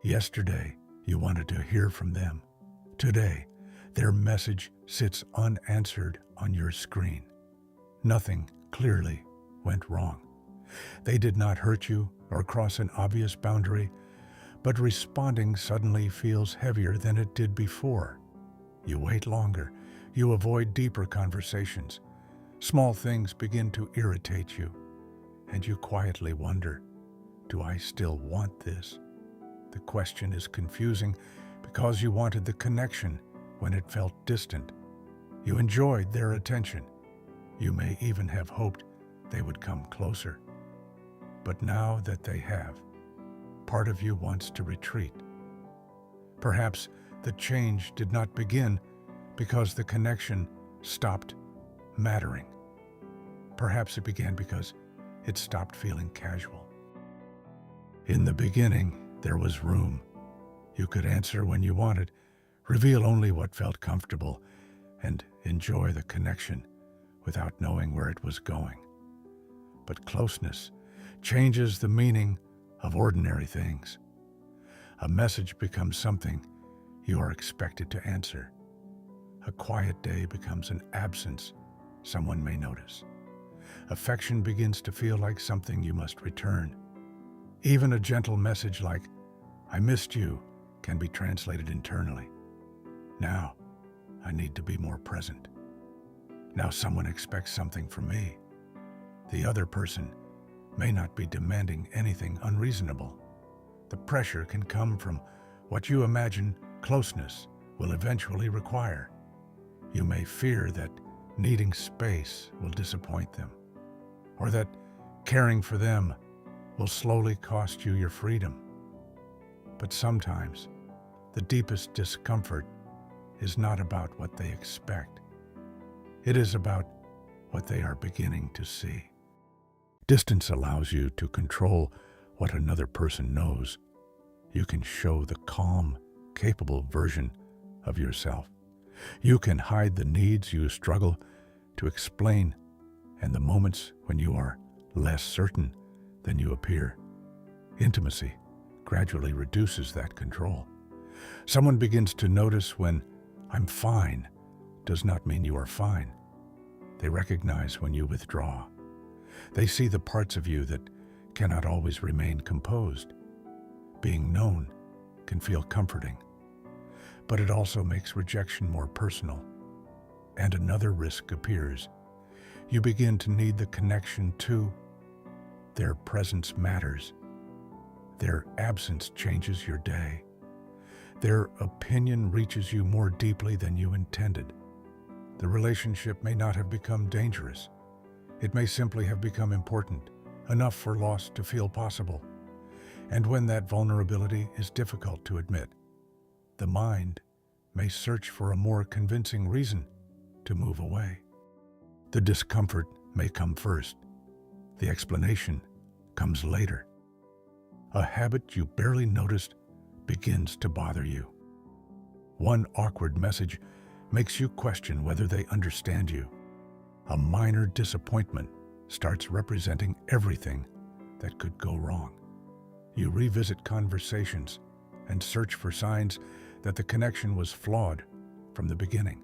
Yesterday, you wanted to hear from them. Today, their message sits unanswered on your screen. Nothing clearly went wrong. They did not hurt you or cross an obvious boundary, but responding suddenly feels heavier than it did before. You wait longer. You avoid deeper conversations. Small things begin to irritate you, and you quietly wonder, do I still want this? The question is confusing because you wanted the connection when it felt distant. You enjoyed their attention. You may even have hoped they would come closer. But now that they have, part of you wants to retreat. Perhaps the change did not begin because the connection stopped mattering. Perhaps it began because it stopped feeling casual. In the beginning, there was room. You could answer when you wanted, reveal only what felt comfortable, and enjoy the connection without knowing where it was going. But closeness changes the meaning of ordinary things. A message becomes something you are expected to answer. A quiet day becomes an absence someone may notice. Affection begins to feel like something you must return. Even a gentle message like, "I missed you," can be translated internally. Now, I need to be more present. Now someone expects something from me. The other person may not be demanding anything unreasonable. The pressure can come from what you imagine closeness will eventually require. You may fear that needing space will disappoint them, or that caring for them will slowly cost you your freedom. But sometimes, the deepest discomfort is not about what they expect. It is about what they are beginning to see. Distance allows you to control what another person knows. You can show the calm, capable version of yourself. You can hide the needs you struggle to explain and the moments when you are less certain than you appear. Intimacy gradually reduces that control. Someone begins to notice when "I'm fine" does not mean you are fine. They recognize when you withdraw. They see the parts of you that cannot always remain composed. Being known can feel comforting, but it also makes rejection more personal. And another risk appears. You begin to need the connection too. Their presence matters. Their absence changes your day. Their opinion reaches you more deeply than you intended. The relationship may not have become dangerous. It may simply have become important, enough for loss to feel possible. And when that vulnerability is difficult to admit, the mind may search for a more convincing reason to move away. The discomfort may come first. The explanation comes later. A habit you barely noticed begins to bother you. One awkward message makes you question whether they understand you. A minor disappointment starts representing everything that could go wrong. You revisit conversations and search for signs that the connection was flawed from the beginning.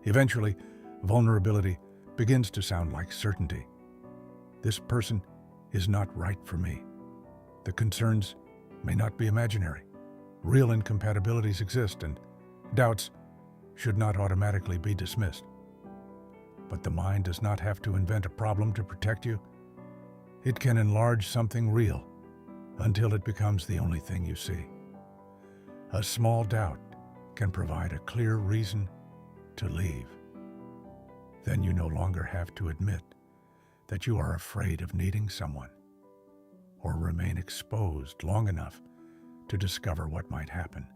Eventually, vulnerability begins to sound like certainty. This person is not right for me. The concerns may not be imaginary. Real incompatibilities exist, and doubts should not automatically be dismissed. But the mind does not have to invent a problem to protect you. It can enlarge something real until it becomes the only thing you see. A small doubt can provide a clear reason to leave. Then you no longer have to admit that you are afraid of needing someone, or remain exposed long enough to discover what might happen.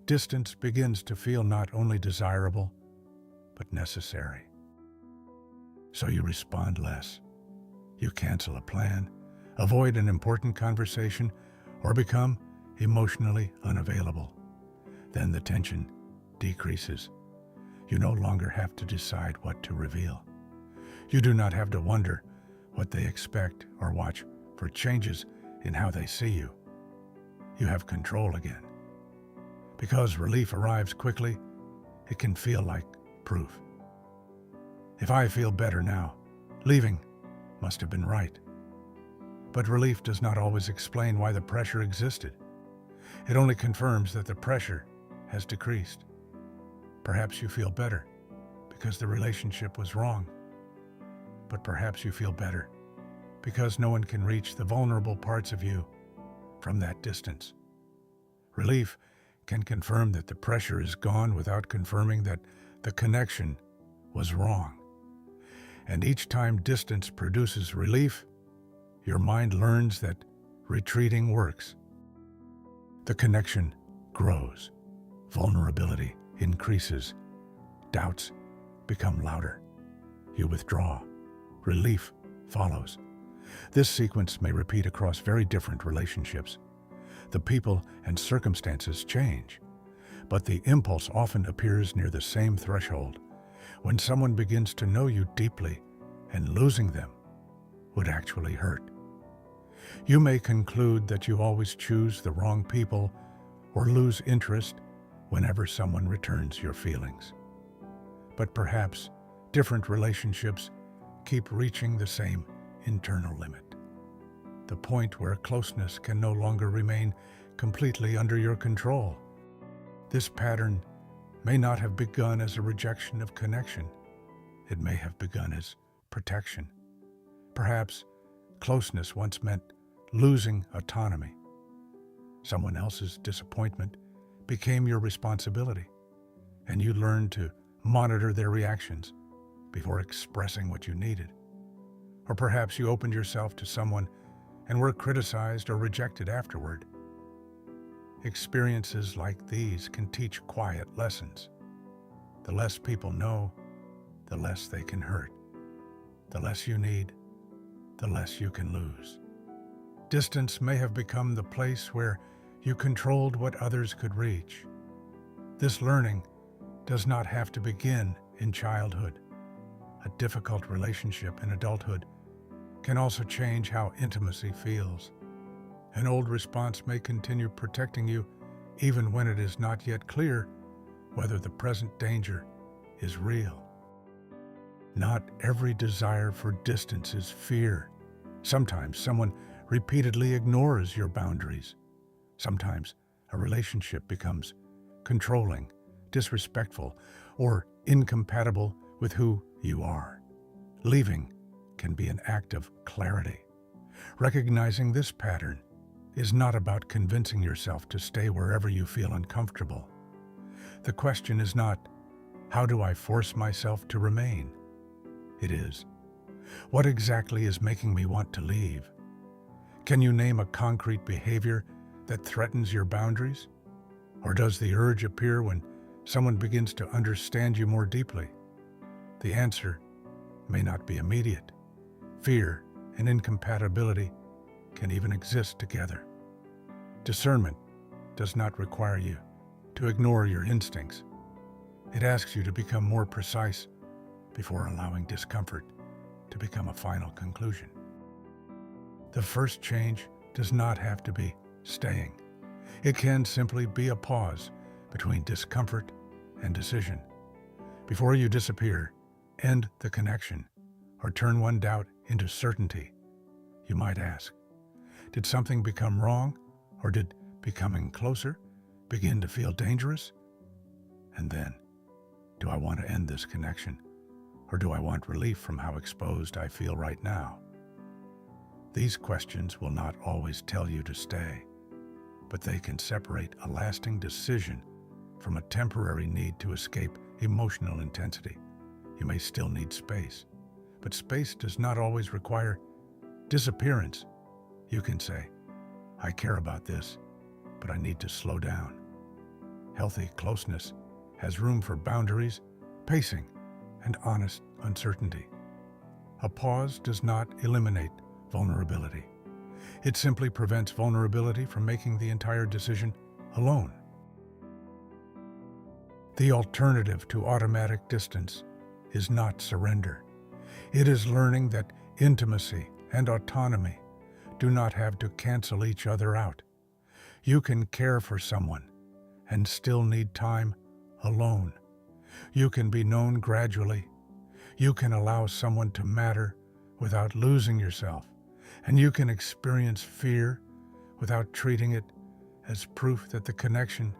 Distance begins to feel not only desirable, but necessary. So you respond less. You cancel a plan, avoid an important conversation, or become emotionally unavailable. Then the tension decreases. You no longer have to decide what to reveal. You do not have to wonder what they expect or watch for changes in how they see you. you have control again. Because relief arrives quickly, it can feel like proof. If I feel better now, leaving must have been right. But relief does not always explain why the pressure existed. It only confirms that the pressure has decreased. Perhaps you feel better because the relationship was wrong. But perhaps you feel better because no one can reach the vulnerable parts of you from that distance. Relief can confirm that the pressure is gone without confirming that the connection was wrong. And each time distance produces relief, your mind learns that retreating works. The connection grows, vulnerability increases, doubts become louder. You withdraw, relief follows. This sequence may repeat across very different relationships. The people and circumstances change, but the impulse often appears near the same threshold, when someone begins to know you deeply, and losing them would actually hurt. You may conclude that you always choose the wrong people or lose interest whenever someone returns your feelings. But perhaps different relationships keep reaching the same internal limit, the point where closeness can no longer remain completely under your control. This pattern may not have begun as a rejection of connection. It may have begun as protection. Perhaps closeness once meant losing autonomy. Someone else's disappointment became your responsibility, and you learned to monitor their reactions before expressing what you needed. Or perhaps you opened yourself to someone and were criticized or rejected afterward. Experiences like these can teach quiet lessons. The less people know, the less they can hurt. The less you need, the less you can lose. Distance may have become the place where you controlled what others could reach. This learning does not have to begin in childhood. A difficult relationship in adulthood can also change how intimacy feels. An old response may continue protecting you even when it is not yet clear whether the present danger is real. Not every desire for distance is fear. Sometimes someone repeatedly ignores your boundaries. Sometimes a relationship becomes controlling, disrespectful, or incompatible with who you are. Leaving can be an act of clarity. Recognizing this pattern is not about convincing yourself to stay wherever you feel uncomfortable. The question is not, how do I force myself to remain? It is, what exactly is making me want to leave? Can you name a concrete behavior that threatens your boundaries? Or does the urge appear when someone begins to understand you more deeply? The answer may not be immediate. Fear and incompatibility can even exist together. Discernment does not require you to ignore your instincts. It asks you to become more precise before allowing discomfort to become a final conclusion. The first change does not have to be staying. It can simply be a pause between discomfort and decision. Before you disappear, end the connection, or turn one doubt into certainty, you might ask, did something become wrong, or did becoming closer begin to feel dangerous? And then, do I want to end this connection, or do I want relief from how exposed I feel right now? These questions will not always tell you to stay, but they can separate a lasting decision from a temporary need to escape emotional intensity. You may still need space, but space does not always require disappearance. You can say, I care about this, but I need to slow down. Healthy closeness has room for boundaries, pacing, and honest uncertainty. A pause does not eliminate vulnerability. It simply prevents vulnerability from making the entire decision alone. The alternative to automatic distance is not surrender. It is learning that intimacy and autonomy do not have to cancel each other out. You can care for someone and still need time alone. You can be known gradually. You can allow someone to matter without losing yourself. And you can experience fear without treating it as proof that the connection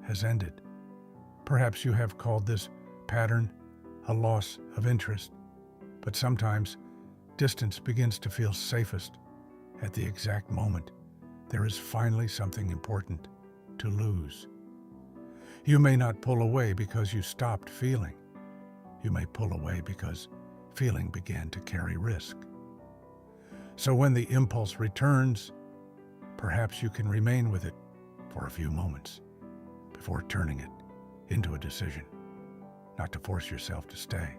has ended. Perhaps you have called this pattern a loss of interest, but sometimes distance begins to feel safest at the exact moment there is finally something important to lose. You may not pull away because you stopped feeling. You may pull away because feeling began to carry risk. So when the impulse returns, perhaps you can remain with it for a few moments before turning it into a decision, not to force yourself to stay,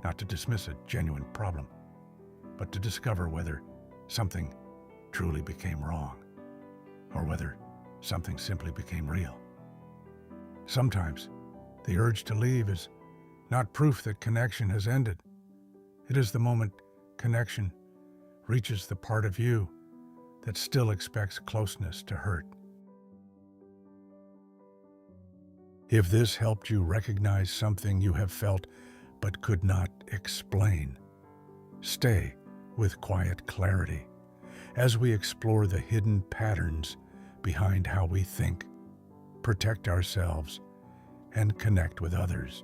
not to dismiss a genuine problem, but to discover whether something truly became wrong or whether something simply became real. Sometimes the urge to leave is not proof that connection has ended. It is the moment connection reaches the part of you that still expects closeness to hurt. If this helped you recognize something you have felt but could not explain, stay with quiet clarity as we explore the hidden patterns behind how we think, protect ourselves, and connect with others.